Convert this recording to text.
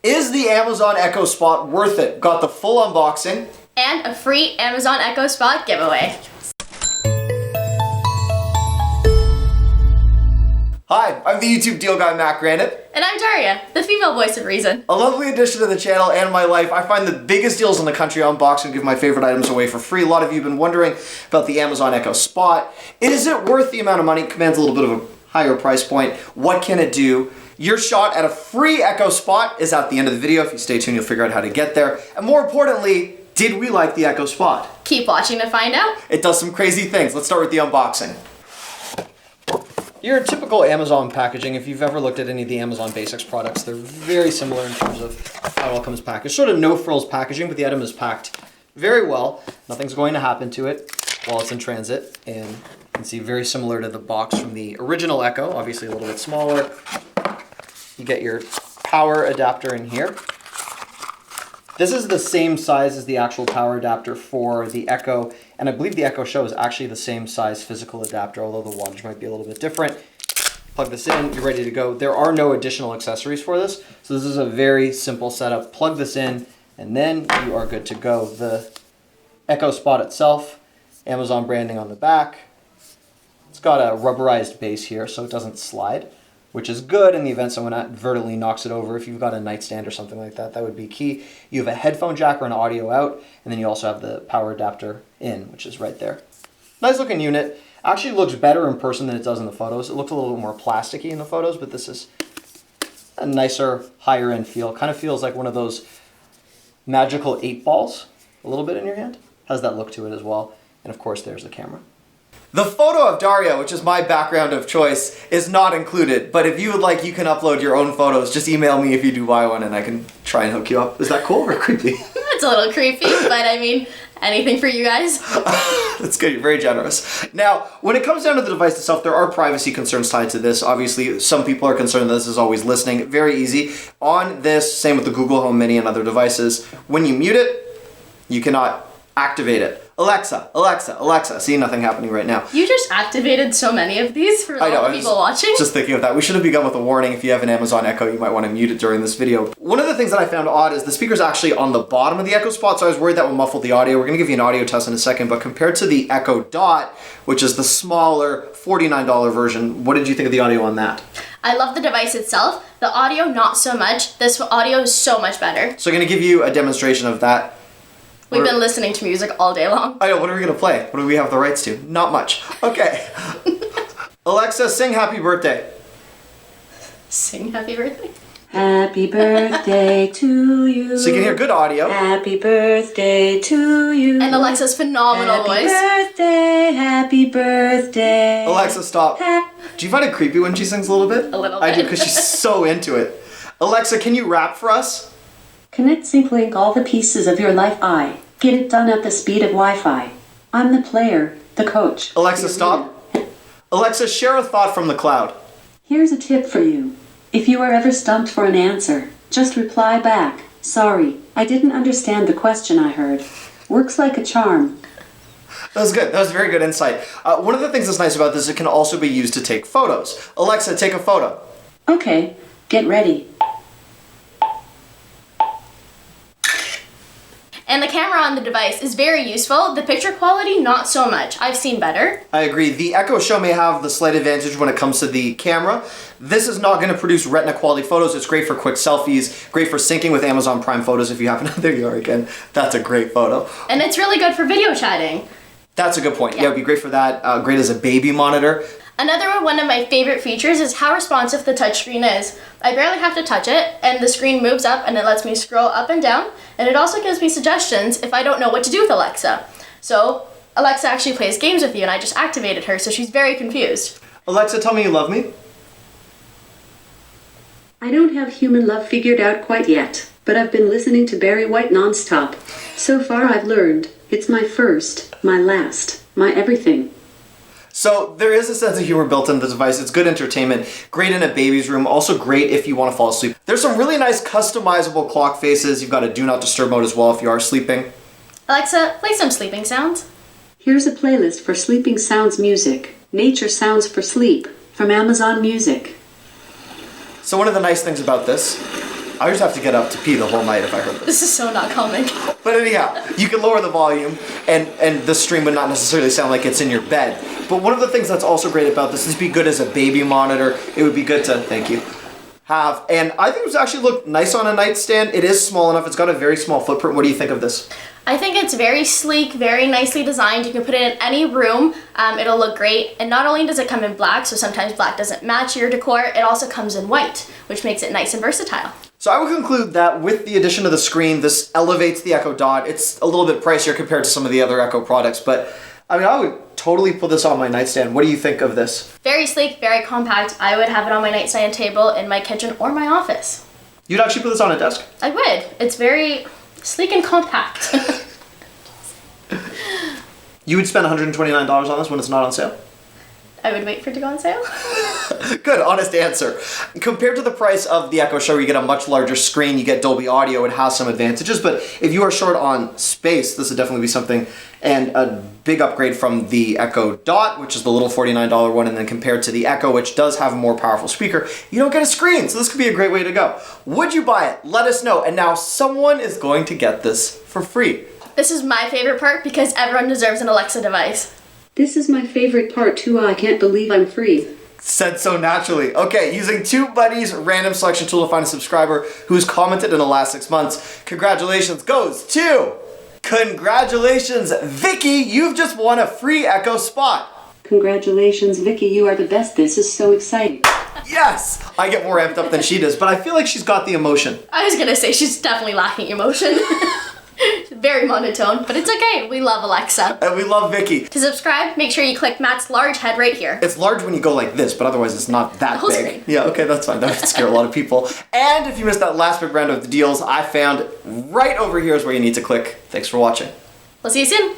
Is the Amazon Echo Spot worth it? Got the full unboxing. And a free Amazon Echo Spot giveaway. Hi, I'm the YouTube deal guy, Matt Granite. And I'm Daria, the female voice of reason. A lovely addition to the channel and my life. I find the biggest deals in the country on unbox and give my favorite items away for free. A lot of you have been wondering about the Amazon Echo Spot. Is it worth the amount of money? It commands a little bit of a higher price point. What can it do? Your shot at a free Echo Spot is at the end of the video. If you stay tuned, you'll figure out how to get there. And more importantly, did we like the Echo Spot? Keep watching to find out. It does some crazy things. Let's start with the unboxing. Your typical Amazon packaging, if you've ever looked at any of the Amazon Basics products, they're very similar in terms of how it all comes packaged. Sort of no frills packaging, but the item is packed very well. Nothing's going to happen to it while it's in transit. And you can see very similar to the box from the original Echo, obviously a little bit smaller. You get your power adapter in here. This is the same size as the actual power adapter for the Echo, and I believe the Echo Show is actually the same size physical adapter, although the wattage might be a little bit different. Plug this in, you're ready to go. There are no additional accessories for this, so this is a very simple setup. Plug this in, and then you are good to go. The Echo Spot itself, Amazon branding on the back. It's got a rubberized base here, so it doesn't slide, which is good in the event someone advertently knocks it over. If you've got a nightstand or something like that, that would be key. You have a headphone jack or an audio out, and then you also have the power adapter in, which is right there. Nice looking unit. Actually looks better in person than it does in the photos. It looks a little bit more plasticky in the photos, but this is a nicer, higher end feel. Kind of feels like one of those magical 8 balls, a little bit in your hand. Has that look to it as well. And of course, there's the camera. The photo of Daria, which is my background of choice, is not included, but if you would like, you can upload your own photos. Just email me if you do buy one and I can try and hook you up. Is that cool or creepy? It's a little creepy, but I mean, anything for you guys. That's good, you're very generous. Now, when it comes down to the device itself, there are privacy concerns tied to this. Obviously, some people are concerned that this is always listening. Very easy. On this, same with the Google Home Mini and other devices, when you mute it, you cannot activate it. Alexa, Alexa, Alexa. See, nothing happening right now. You just activated so many of these for all the people watching. Just thinking of that. We should have begun with a warning. If you have an Amazon Echo, you might want to mute it during this video. One of the things that I found odd is the speaker's actually on the bottom of the Echo Spot, so I was worried that would muffle the audio. We're going to give you an audio test in a second, but compared to the Echo Dot, which is the smaller $49 version, what did you think of the audio on that? I love the device itself. The audio, not so much. This audio is so much better. So I'm going to give you a demonstration of that. We've been listening to music all day long. I know, what are we going to play? What do we have the rights to? Not much. Okay. Alexa, sing Happy Birthday. Sing Happy Birthday? Happy birthday to you. So you can hear good audio. Happy birthday to you. And Alexa's phenomenal voice. Happy birthday. Alexa, stop. Do you find it creepy when she sings a little bit? A little I do, bit. because she's so into it. Alexa, can you rap for us? Connect, sync, link all the pieces of your life. Get it done at the speed of Wi-Fi. I'm the player, the coach. Alexa, stop. Alexa, share a thought from the cloud. Here's a tip for you. If you are ever stumped for an answer, just reply back. Sorry, I didn't understand the question I heard. Works like a charm. That was good. That was very good insight. One of the things that's nice about this is it can also be used to take photos. Alexa, take a photo. Okay, get ready. And the camera on the device is very useful. The picture quality, not so much. I've seen better. I agree. The Echo Show may have the slight advantage when it comes to the camera. This is not going to produce retina quality photos. It's great for quick selfies, great for syncing with Amazon Prime photos if you happen to... There you are again. That's a great photo. And it's really good for video chatting. That's a good point. Yeah, it'd be great for that. Great as a baby monitor. Another one of my favorite features is how responsive the touchscreen is. I barely have to touch it, and the screen moves up and it lets me scroll up and down, and it also gives me suggestions if I don't know what to do with Alexa. So Alexa actually plays games with you, and I just activated her, so she's very confused. Alexa, tell me you love me. I don't have human love figured out quite yet, but I've been listening to Barry White nonstop. So far I've learned, it's my first, my last, my everything. So there is a sense of humor built into the device. It's good entertainment, great in a baby's room, also great if you want to fall asleep. There's some really nice customizable clock faces. You've got a do not disturb mode as well if you are sleeping. Alexa, play some sleeping sounds. Here's a playlist for sleeping sounds music. Nature sounds for sleep from Amazon Music. So one of the nice things about this I just have to get up to pee the whole night if I heard this. This is so not calming. But anyhow, you can lower the volume and the stream would not necessarily sound like it's in your bed. But one of the things that's also great about this is be good as a baby monitor. It would be good to, thank you, have. And I think it would actually look nice on a nightstand. It is small enough. It's got a very small footprint. What do you think of this? I think it's very sleek, very nicely designed. You can put it in any room. It'll look great. And not only does it come in black, so sometimes black doesn't match your decor, it also comes in white, which makes it nice and versatile. So I would conclude that with the addition of the screen, this elevates the Echo Dot. It's a little bit pricier compared to some of the other Echo products, but I mean, I would totally put this on my nightstand. What do you think of this? Very sleek, very compact. I would have it on my nightstand table in my kitchen or my office. You'd actually put this on a desk? I would. It's very sleek and compact. You would spend $129 on this when it's not on sale? I would wait for it to go on sale. Good, honest answer. Compared to the price of the Echo Show, you get a much larger screen, you get Dolby Audio, it has some advantages, but if you are short on space, this would definitely be something, and a big upgrade from the Echo Dot, which is the little $49 one, and then compared to the Echo, which does have a more powerful speaker, you don't get a screen, so this could be a great way to go. Would you buy it? Let us know, and now someone is going to get this for free. This is my favorite part because everyone deserves an Alexa device. This is my favorite part too. I can't believe I'm free. Said so naturally. Okay, using TubeBuddy's random selection tool to find a subscriber who's commented in the last 6 months, congratulations goes to... Congratulations, Vicky! You've just won a free Echo spot. Congratulations, Vicky. You are the best. This is so exciting. Yes! I get more amped up than she does, but I feel like she's got the emotion. I was gonna say she's definitely lacking emotion. Very monotone, but it's okay. We love Alexa. And we love Vicky. To subscribe, make sure you click Matt's large head right here. It's large when you go like this, but otherwise it's not that whole big. screen. Yeah, okay, that's fine. That would scare a lot of people. And if you missed that last big round of the deals I found, right over here is where you need to click. Thanks for watching. We'll see you soon.